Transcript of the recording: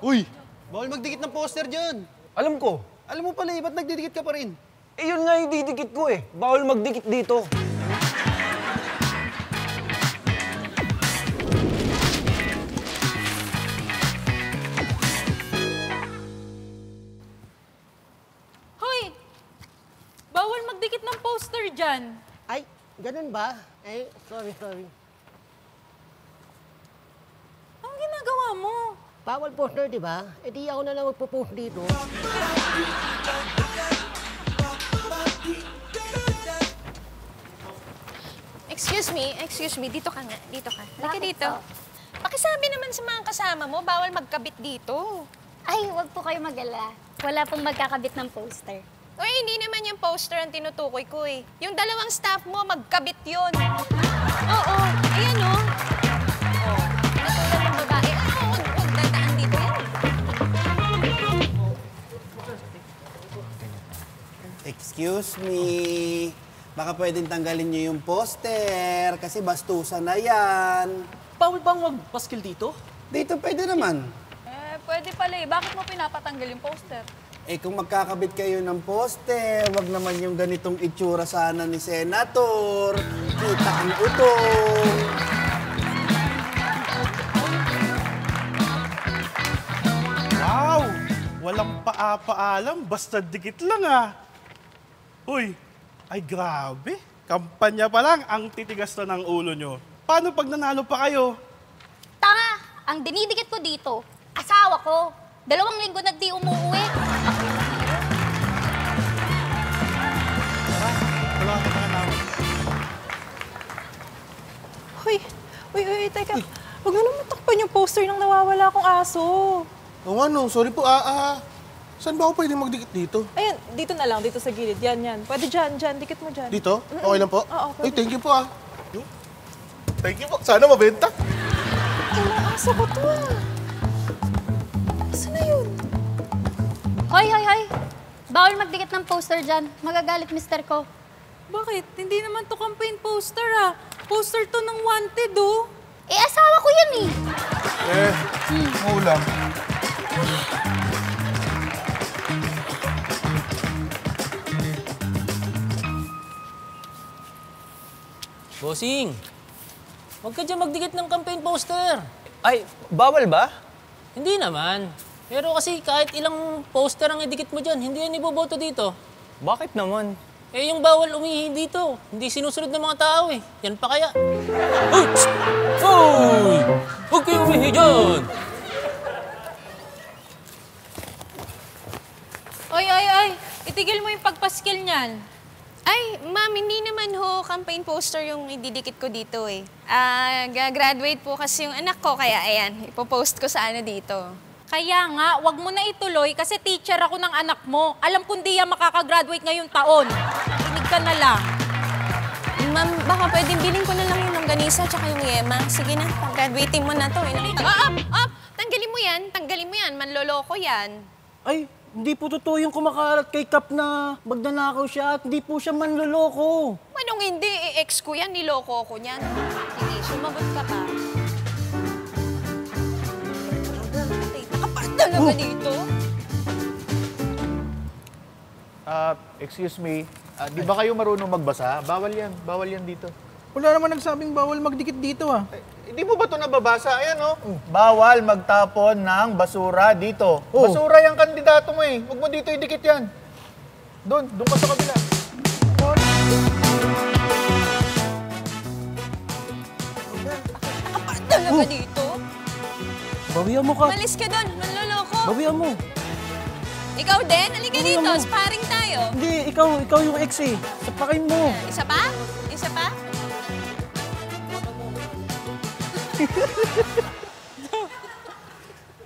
Uy! Bawal magdikit ng poster dyan. Alam ko. Alam mo pala ba't nagdidikit ka pa rin? Eh yun nga yung didikit ko eh. Bawal magdikit dito. Hoy! Bawal magdikit ng poster dyan. Ay, ganun ba? Ay, sorry. Anong ginagawa mo? Bawal poster, di ba? E di ako na lang magpo-post dito. Excuse me, dito ka nga, dito ka. Halika dito. Pakisabi naman sa mga kasama mo, bawal magkabit dito. Ay, wag po kayo mag-alala. Wala pong magkakabit ng poster. Uy, hindi naman yung poster ang tinutukoy ko eh. Yung dalawang staff mo, magkabit yun. Oo, ayan o. Oh, natulad ng babae. Huwag dadaan dito yan. Excuse me. Baka pwedeng tanggalin niyo yung poster kasi bastusan na yan. Bawal bang magpaskil dito? Dito pwede naman. Pwede pala eh. Bakit mo pinapatanggal yung poster? Eh kung magkakabit kayo ng poster, wag naman yung ganitong itsura sana ni Senator. Kita ang utong. Wow! Walang paa-paalam, basta dikit lang ah. Uy, ay grabe. Kampanya pa lang, ang titigas na ng ulo nyo. Paano pag nanalo pa kayo? Tanga! Ang dinidikit ko dito, asawa ko. 2 linggo na di umuwi. Wala ka na namin. Uy, teka. Huwag mo naman takpan yung poster ng nawawala akong aso. Oo nga no, sorry po. Saan ba ako pwede magdikit dito? Ayan, dito na lang, dito sa gilid. Yan. Pwede dyan, dikit mo dyan. Dito? Okay lang po? Oo, Ay, pwede. thank you po Thank you po. Sana mabenta. Ay, ang aso ko to ah. Asa na yun? Hoy! Bawal magdikit ng poster dyan. Magagalit mister ko. Bakit? Hindi naman to campaign poster ah. Poster to ng wanted oh. Eh, asawa ko yun eh. Ulam. Bossing, huwag ka dyan magdikit ng campaign poster. Ay, bawal ba? Hindi naman. Pero kasi kahit ilang poster ang idikit mo dyan, hindi yan iboboto dito. Bakit naman? Eh, yung bawal umihi dito, hindi sinusunod ng mga tao eh. Yan pa kaya. Uy! Uy! Huwag kayo umihi dyan! Ay. Itigil mo yung pagpaskil niyan. Ay, ma'am, hindi naman ho campaign poster yung ididikit ko dito eh. Gagraduate po kasi yung anak ko, kaya ayan, ipopost ko sa dito. Kaya nga, wag mo na ituloy kasi teacher ako ng anak mo. Alam kong di yan makakagraduate ngayong taon. Inig ka na lang. Ma'am, baka pwedeng bilhin ko na lang yung longganisa tsaka yung yema. Sige na, pag-graduating mo na to. Tanggalin mo yan, manloloko yan. Ay, hindi po totoo yung kumakalat kay Kap na magnanakaw siya at hindi po siya manloloko. Anong hindi? Ex ko yan, niloko ko niyan. Sige, sumagot ka pa. Nakapal talaga dito. Excuse me. Di ba kayo marunong magbasa? Bawal yan dito. Wala naman nagsabing bawal magdikit dito Hindi mo ba ito nababasa? Ayan Bawal magtapon ng basura dito. Basura yung kandidato mo eh. Huwag mo dito idikit yan. Doon ka sa kabila. Nakapal talaga dito. Bawian mo ka. Malis ka doon, manloloko. Bawian mo. Ikaw din, halika dito, mo. sparring tayo. Hindi, ikaw yung ex eh. Sapakin mo. Isa pa?